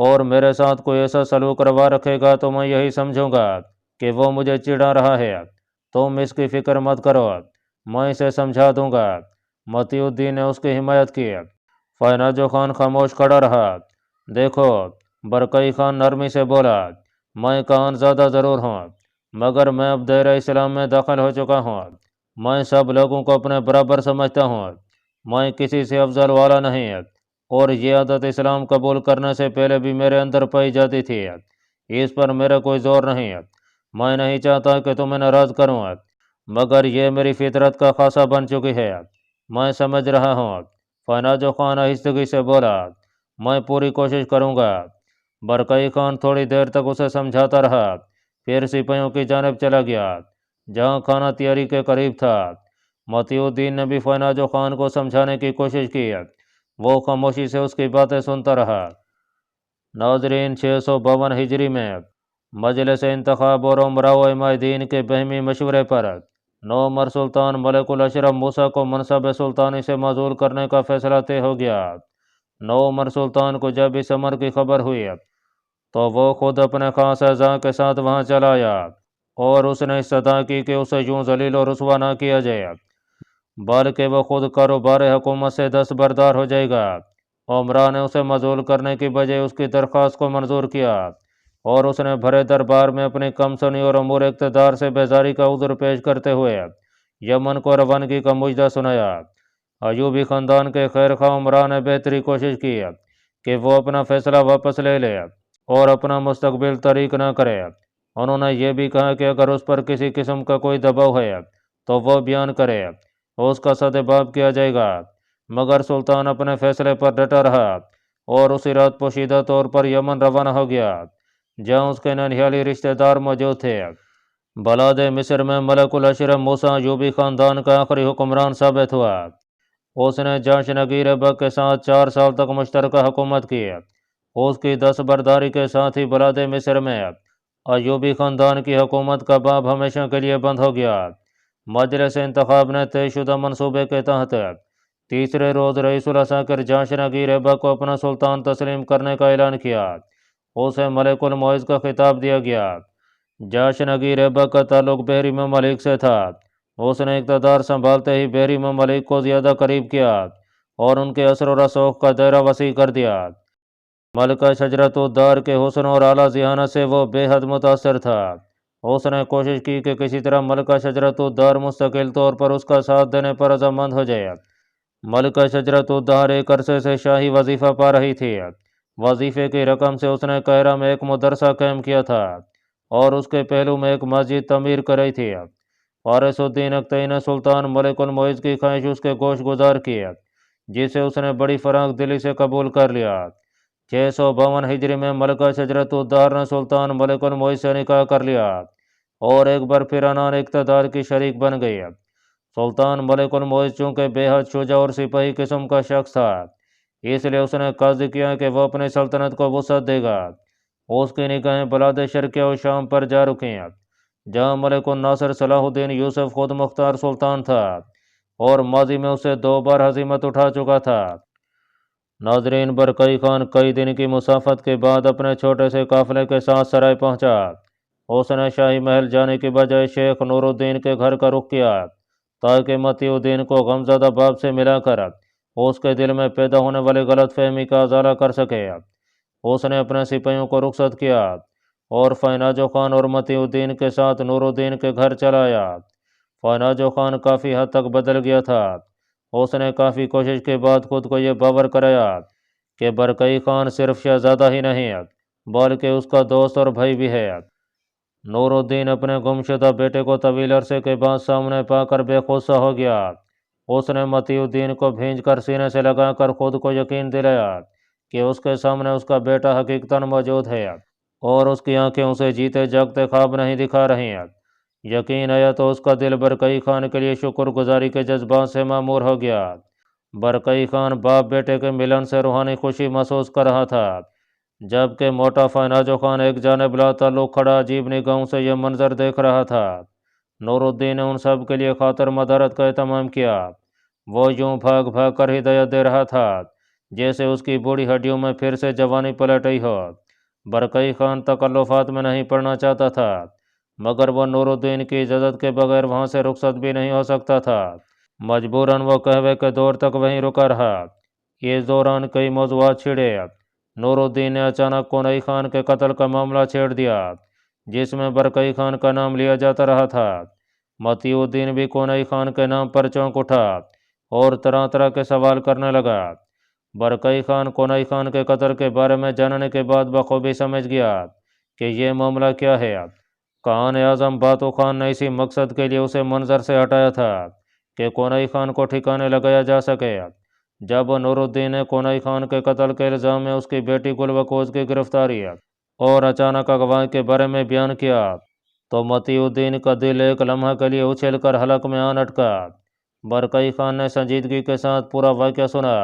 اور میرے ساتھ کوئی ایسا سلوک روا رکھے گا تو میں یہی سمجھوں گا کہ وہ مجھے چڑھا رہا ہے۔ تم اس کی فکر مت کرو، میں اسے سمجھا دوں گا۔ متی الدین نے اس کی حمایت کی۔ فائناجو خان خاموش کھڑا رہا۔ دیکھو، برکئی خان نرمی سے بولا، میں کان زیادہ ضرور ہوں، مگر میں اب دائرہ اسلام میں داخل ہو چکا ہوں۔ میں سب لوگوں کو اپنے برابر سمجھتا ہوں، میں کسی سے افضل والا نہیں، اور یہ عادت اسلام قبول کرنے سے پہلے بھی میرے اندر پائی جاتی تھی۔ اس پر میرا کوئی زور نہیں۔ میں نہیں چاہتا کہ تمہیں ناراض کروں، مگر یہ میری فطرت کا خاصہ بن چکی ہے۔ میں سمجھ رہا ہوں۔ فائناجو خان آہستگی سے بولا، میں پوری کوشش کروں گا۔ برکئی خان تھوڑی دیر تک اسے سمجھاتا رہا، پھر سپاہیوں کی جانب چلا گیا جہاں کھانا تیاری کے قریب تھا۔ متی الدین نے بھی فائناجو خان کو سمجھانے کی کوشش کی، وہ خاموشی سے اس کی باتیں سنتا رہا۔ ناظرین، 652 ہجری میں مجلس انتخاب اور امراء و عمائدین کے باہمی مشورے پر نومر سلطان ملک الاشرف موسیٰ کو منصب سلطانی سے معزول کرنے کا فیصلہ طے ہو گیا۔ نومر سلطان کو جب اس امر کی خبر ہوئی تو وہ خود اپنے خاص اعضاء کے ساتھ وہاں چلا آیا، اور اس نے استدعا کی کہ اسے یوں ذلیل و رسوا نہ کیا جائے، بلکہ وہ خود کاروبار حکومت سے دستبردار ہو جائے گا۔ امراء نے اسے معزول کرنے کی بجائے اس کی درخواست کو منظور کیا، اور اس نے بھرے دربار میں اپنی کم سنی اور امور اقتدار سے بیزاری کا عذر پیش کرتے ہوئے یمن کو روانگی کا مجدہ سنایا۔ ایوبی خاندان کے خیر خواہ امراء نے بہتری کوشش کی کہ وہ اپنا فیصلہ واپس لے لے اور اپنا مستقبل طریق نہ کرے۔ انہوں نے یہ بھی کہا کہ اگر اس پر کسی قسم کا کوئی دباؤ ہے تو وہ بیان کرے، اس کا سدباب کیا جائے گا۔ مگر سلطان اپنے فیصلے پر ڈٹا رہا اور اسی رات پوشیدہ طور پر یمن روانہ ہو گیا جہاں اس کے ننھیالی رشتہ دار موجود تھے۔ بلاد مصر میں ملک الاشرف موسیٰ ایوبی خاندان کا آخری حکمران ثابت ہوا۔ اس نے جاشن اگیر بک کے ساتھ 4 سال تک مشترکہ حکومت کی۔ اس کی دستبرداری کے ساتھ ہی بلاد مصر میں ایوبی خاندان کی حکومت کا باب ہمیشہ کے لیے بند ہو گیا۔ مجلس انتخاب نے طے شدہ منصوبے کے تحت تیسرے روز رئیس العساکر جاشن اگیر بک کو اپنا سلطان تسلیم کرنے کا اعلان کیا۔ اسے ملک المعز کا خطاب دیا گیا۔ جاشن اگیر بک کا تعلق بحری ممالک سے تھا۔ اس نے اقتدار سنبھالتے ہی بحری ممالک کو زیادہ قریب کیا اور ان کے اثر و رسوخ کا دائرہ وسیع کر دیا۔ ملکہ شجرت الدار کے حسن اور اعلیٰ ذہانت سے وہ بے حد متاثر تھا۔ اس نے کوشش کی کہ کسی طرح ملکہ شجرت الدار مستقل طور پر اس کا ساتھ دینے پر رضامند ہو جائے۔ ملکہ شجرت الدار ایک عرصے سے شاہی وظیفہ پا رہی تھی۔ وظیفے کی رقم سے اس نے قاہرہ میں ایک مدرسہ قائم کیا تھا اور اس کے پہلو میں ایک مسجد تعمیر کرائی تھی۔ فارس الدین اکتئی نے سلطان ملک المعز کی خواہش اس کے گوش گزار کی، جسے اس نے بڑی فراخ دلی سے قبول کر لیا۔ 652 ہجری میں ملکہ شجرت الدار نے سلطان ملک المعز سے نکاح کر لیا اور ایک بار پھر عنان اقتدار کی شریک بن گئی۔ سلطان ملک المعز چونکہ بے حد شجاع اور سپاہی قسم کا شخص تھا، اس لیے اس نے قصد کیا کہ وہ اپنی سلطنت کو وسعت دے گا۔ اس کی نگاہیں بلاد شرقیہ و شام پر جا رکیں جہاں ملک الناصر صلاح الدین یوسف خود مختار سلطان تھا اور ماضی میں اسے 2 بار ہزیمت اٹھا چکا تھا۔ ناظرین، برکئی خان کئی دن کی مسافت کے بعد اپنے چھوٹے سے قافلے کے ساتھ سرائے پہنچا۔ اس نے شاہی محل جانے کی بجائے شیخ نور الدین کے گھر کا رخ کیا تاکہ متی الدین کو غمزدہ باپ سے ملا کر اس کے دل میں پیدا ہونے والی غلط فہمی کا ازالہ کر سکے۔ اس نے اپنے سپاہیوں کو رخصت کیا اور فائناجو خان اور متی الدین کے ساتھ نور الدین کے گھر چلا آیا۔ فائناجو خان کافی حد تک بدل گیا تھا۔ اس نے کافی کوشش کے بعد خود کو یہ باور کرایا کہ برکئی خان صرف شہزادہ ہی نہیں بلکہ اس کا دوست اور بھائی بھی ہے۔ نور الدین اپنے گمشدہ بیٹے کو طویل عرصے کے بعد سامنے پا کر بے خود سا ہو گیا۔ اس نے متی الدین کو بھینج کر سینے سے لگا کر خود کو یقین دلایا کہ اس کے سامنے اس کا بیٹا حقیقتاً موجود ہے اور اس کی آنکھیں اسے جیتے جاگتے خواب نہیں دکھا رہی ہیں۔ یقین آیا تو اس کا دل برکئی خان کے لیے شکر گزاری کے جذبات سے معمور ہو گیا۔ برکئی خان باپ بیٹے کے ملن سے روحانی خوشی محسوس کر رہا تھا، جبکہ موٹا فائناجو خان ایک جانب لا تعلق کھڑا عجیب نگاہوں سے یہ منظر دیکھ رہا تھا۔ نور الدین نے ان سب کے لیے خاطر مدارت کا اہتمام کیا۔ وہ یوں بھاگ بھاگ کر ہدایت دے رہا تھا جیسے اس کی بوڑھی ہڈیوں میں پھر سے جوانی پلٹ آئی ہو۔ برکئی خان تکلفات میں نہیں پڑنا چاہتا تھا، مگر وہ نور الدین کی اجازت کے بغیر وہاں سے رخصت بھی نہیں ہو سکتا تھا۔ مجبوراً وہ قہوے کے دور تک وہیں رکا رہا۔ اس دوران کئی موضوعات چھڑے۔ نور الدین نے اچانک کونئی خان کے قتل کا معاملہ چھیڑ دیا، جس میں برکئی خان کا نام لیا جاتا رہا تھا۔ متی الدین بھی کونئی خان کے نام پر چونک اٹھا اور طرح طرح کے سوال کرنے لگا۔ برکئی خان کونئی خان کے قتل کے بارے میں جاننے کے بعد بخوبی سمجھ گیا کہ یہ معاملہ کیا ہے۔ کان اعظم باتو خان نے اسی مقصد کے لیے اسے منظر سے ہٹایا تھا کہ کونئی خان کو ٹھکانے لگایا جا سکے۔ جب نور الدین نے کونئی خان کے قتل کے الزام میں اس کی بیٹی گل بکوز کی گرفتاری اور اچانک اغوا کے بارے میں بیان کیا تو متی الدین کا دل ایک لمحہ کے لیے اچھل کر حلق میں آن اٹکا۔ برکئی خان نے سنجیدگی کے ساتھ پورا واقعہ سنا۔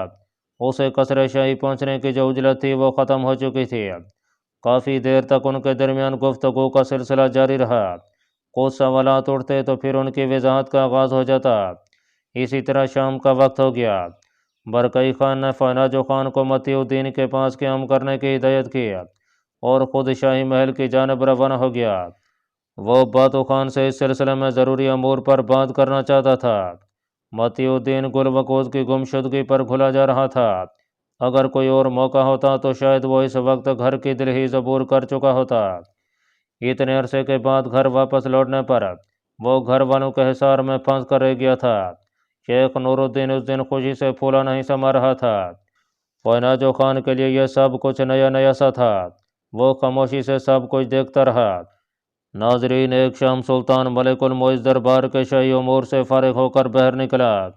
اسے قصر شاہی پہنچنے کی جو عجلت تھی وہ ختم ہو چکی تھی۔ کافی دیر تک ان کے درمیان گفتگو کا سلسلہ جاری رہا۔ کچھ سوالات اٹھتے تو پھر ان کی وضاحت کا آغاز ہو جاتا۔ اسی طرح شام کا وقت ہو گیا۔ برکئی خان نے فناجو خان کو متی الدین کے پاس قیام کرنے کی ہدایت کی اور خود شاہی محل کی جانب روانہ ہو گیا۔ وہ باتو خان سے اس سلسلے میں ضروری امور پر بات کرنا چاہتا تھا۔ متی الدین گل بکوز کی گمشدگی پر گھلا جا رہا تھا۔ اگر کوئی اور موقع ہوتا تو شاید وہ اس وقت گھر کی دل ہی عبور کر چکا ہوتا۔ اتنے عرصے کے بعد گھر واپس لوٹنے پر وہ گھر والوں کے حصار میں پھنس کر رہ گیا تھا۔ شیخ نور الدین اس دن خوشی سے پھولا نہیں سما رہا تھا۔ فناجو خان کے لیے یہ سب کچھ نیا نیا سا تھا۔ وہ خاموشی سے سب کچھ دیکھتا رہا۔ ناظرین، ایک شام سلطان ملک المعز دربار کے شاہی امور سے فارغ ہو کر باہر نکلا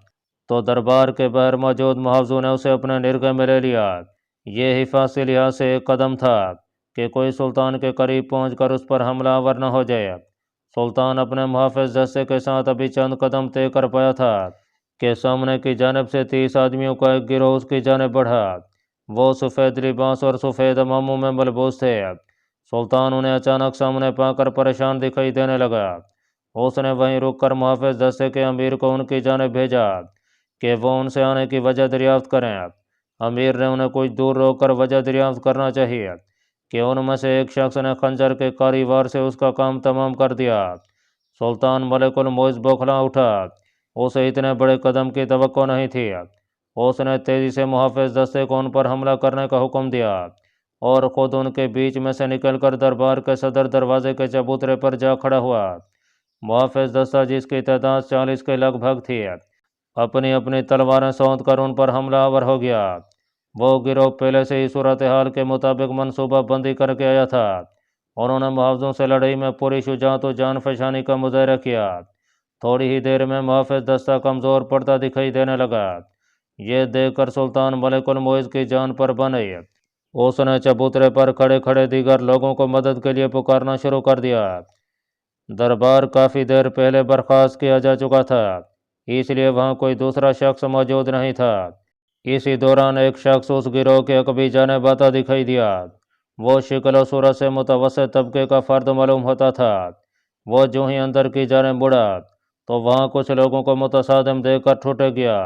تو دربار کے باہر موجود محافظوں نے اسے اپنے نرغے میں لے لیا۔ یہ حفاظتی لحاظ سے ایک قدم تھا کہ کوئی سلطان کے قریب پہنچ کر اس پر حملہ آور نہ ہو جائے۔ سلطان اپنے محافظ دستے کے ساتھ ابھی چند قدم طے کر پایا تھا کہ سامنے کی جانب سے 30 آدمیوں کا ایک گروہ اس کی جانب بڑھا۔ وہ سفید لباس اور سفید عماموں میں ملبوس تھے۔ سلطان انہیں اچانک سامنے پا کر پریشان دکھائی دینے لگا۔ اس نے وہیں رک کر محافظ دستے کے امیر کو ان کی جانب بھیجا کہ وہ ان سے آنے کی وجہ دریافت کریں۔ امیر نے انہیں کچھ دور روک کر وجہ دریافت کرنا چاہیے کہ ان میں سے ایک شخص نے خنجر کے کاری وار سے اس کا کام تمام کر دیا۔ سلطان ملک المعز بوکھلا اٹھا۔ اسے اتنے بڑے قدم کی توقع نہیں تھی۔ اس نے تیزی سے محافظ دستے کو ان پر حملہ کرنے کا حکم دیا اور خود ان کے بیچ میں سے نکل کر دربار کے صدر دروازے کے چبوترے پر جا کھڑا ہوا۔ محافظ دستہ، جس کی تعداد 40 کے لگ بھگ تھی، اپنی اپنی تلواریں سونت کر ان پر حملہ آور ہو گیا۔ وہ گروہ پہلے سے ہی صورتحال کے مطابق منصوبہ بندی کر کے آیا تھا۔ انہوں نے محافظوں سے لڑائی میں پوری شجاعت و جان فشانی کا مظاہرہ کیا۔ تھوڑی ہی دیر میں محافظ دستہ کمزور پڑتا دکھائی دینے لگا۔ یہ دیکھ کر سلطان ملک المعز کی جان پر بن آئی۔ اس نے چبوترے پر کھڑے کھڑے دیگر لوگوں کو مدد کے لیے پکارنا شروع کر دیا۔ دربار کافی دیر پہلے برخاست کیا جا چکا تھا، اس لیے وہاں کوئی دوسرا شخص موجود نہیں تھا۔ اسی دوران ایک شخص اس گروہ کے عقبی جانب آتا دکھائی دیا۔ وہ شکل و صورت سے متوسط طبقے کا فرد معلوم ہوتا تھا۔ وہ جو ہی اندر کی جانب مڑا تو وہاں کچھ لوگوں کو متصادم دیکھ کر ٹھٹک گیا۔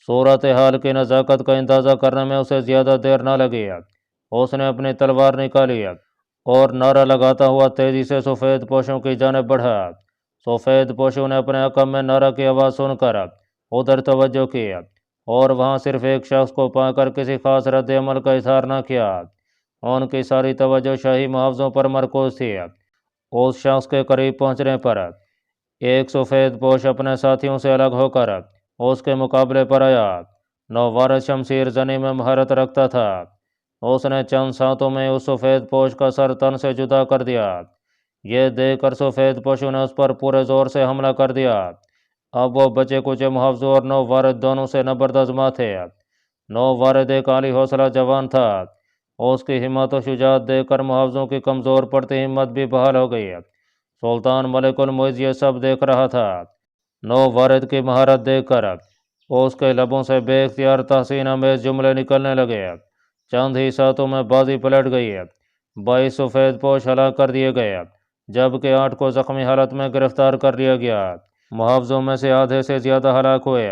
صورتحال کی نزاکت کا اندازہ کرنے میں اسے زیادہ دیر نہ لگی۔ اس نے اپنی تلوار نکالی اور نعرہ لگاتا ہوا تیزی سے سفید پوشوں کی جانب بڑھا۔ سفید پوشوں نے اپنے عقب میں نعرہ کی آواز سن کر ادھر توجہ کی اور وہاں صرف ایک شخص کو پا کر کسی خاص رد عمل کا اظہار نہ کیا۔ ان کی ساری توجہ شاہی محافظوں پر مرکوز تھی۔ اس شخص کے قریب پہنچنے پر ایک سفید پوش اپنے ساتھیوں سے الگ ہو کر اس کے مقابلے پر آیا۔ نووارد شمشیر زنی میں مہارت رکھتا تھا۔ اس نے چند سانتوں میں اس سفید پوش کا سر تن سے جدا کر دیا۔ یہ دیکھ کر سفید پوشوں نے اس پر پورے زور سے حملہ کر دیا۔ اب وہ بچے کچے محافظوں اور نووارد دونوں سے نبردازماں تھے۔ نووارد ایک عالی حوصلہ جوان تھا۔ اس کی ہمت و شجاعت دیکھ کر محافظوں کی کمزور پڑتی ہمت بھی بحال ہو گئی۔ سلطان ملک المعز یہ سب دیکھ رہا تھا۔ نووارد کی مہارت دیکھ کر اس کے لبوں سے بے اختیار تحسین آمیز جملے نکلنے لگے۔ چند ہی ساتوں میں بازی پلٹ گئی۔ 22 سفید پوش ہلاک کر دیے گئے، جبکہ 8 کو زخمی حالت میں گرفتار کر لیا گیا۔ محافظوں میں سے آدھے سے زیادہ ہلاک ہوئے۔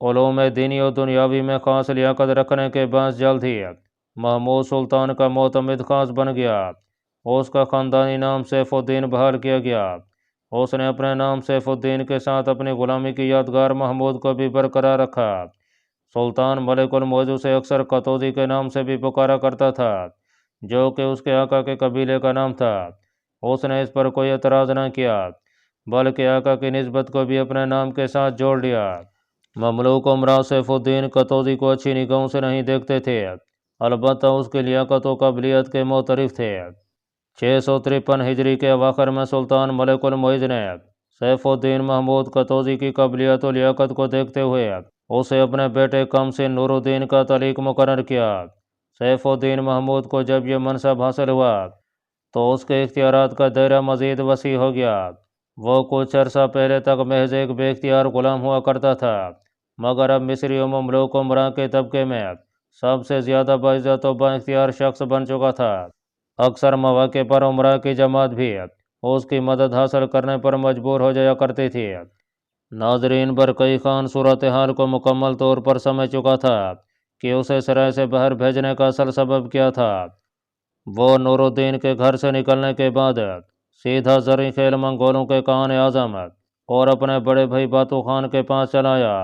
علوم دینی و دنیاوی میں خاص لیاقت رکھنے کے باعث جلد ہی محمود سلطان کا معتمد خاص بن گیا۔ اس کا خاندانی نام سیف الدین بحال کیا گیا۔ اس نے اپنے نام سیف الدین کے ساتھ اپنی غلامی کی یادگار محمود کو بھی برقرار رکھا۔ سلطان ملک الموج اسے اکثر قطوزی کے نام سے بھی پکارا کرتا تھا، جو کہ اس کے آقا کے قبیلے کا نام تھا۔ اس نے اس پر کوئی اعتراض نہ کیا، بلکہ آقا کی نسبت کو بھی اپنے نام کے ساتھ جوڑ لیا۔ مملوک امراء سیف الدین قطوزی کو اچھی نگاہوں سے نہیں دیکھتے تھے، البتہ اس کی لیاقت و قابلیت کے معترف تھے۔ 653 ہجری کے اواخر میں سلطان ملک المعز نے سیف الدین محمود قطوزی کی قابلیت و لیاقت کو دیکھتے ہوئے اسے اپنے بیٹے کمسن نور الدین کا طلیق مقرر کیا۔ سیف الدین محمود کو جب یہ منصب حاصل ہوا تو اس کے اختیارات کا دائرہ مزید وسیع ہو گیا۔ وہ کچھ عرصہ پہلے تک محض ایک بے اختیار غلام ہوا کرتا تھا، مگر اب مصری و مملوک امراء کے طبقے میں سب سے زیادہ باعزت و با اختیار شخص بن چکا تھا۔ اکثر مواقع پر امراء کی جماعت بھی اس کی مدد حاصل کرنے پر مجبور ہو جایا کرتی تھی۔ ناظرین، برقی خان صورتحال کو مکمل طور پر سمجھ چکا تھا کہ اسے سرائے سے باہر بھیجنے کا اصل سبب کیا تھا۔ وہ نور الدین کے گھر سے نکلنے کے بعد سیدھا زرعی خیل منگولوں کے کان اعظم اور اپنے بڑے بھائی باتو خان کے پاس چلا آیا۔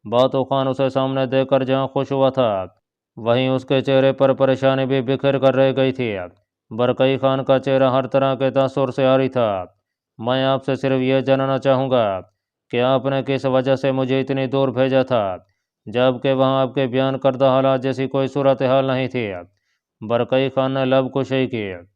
باتو خان اسے سامنے دیکھ کر جہاں خوش ہوا تھا، وہیں اس کے چہرے پر پریشانی بھی بکھر کر رہ گئی تھی۔ برقی خان کا چہرہ ہر طرح کے تاثر سے عاری تھا۔ میں آپ سے صرف یہ جاننا چاہوں گا کہ آپ نے کس وجہ سے مجھے اتنی دور بھیجا تھا، جبکہ وہاں آپ کے بیان کردہ حالات جیسی کوئی صورتحال نہیں تھی۔ برقی خان نے لب کشائی کی۔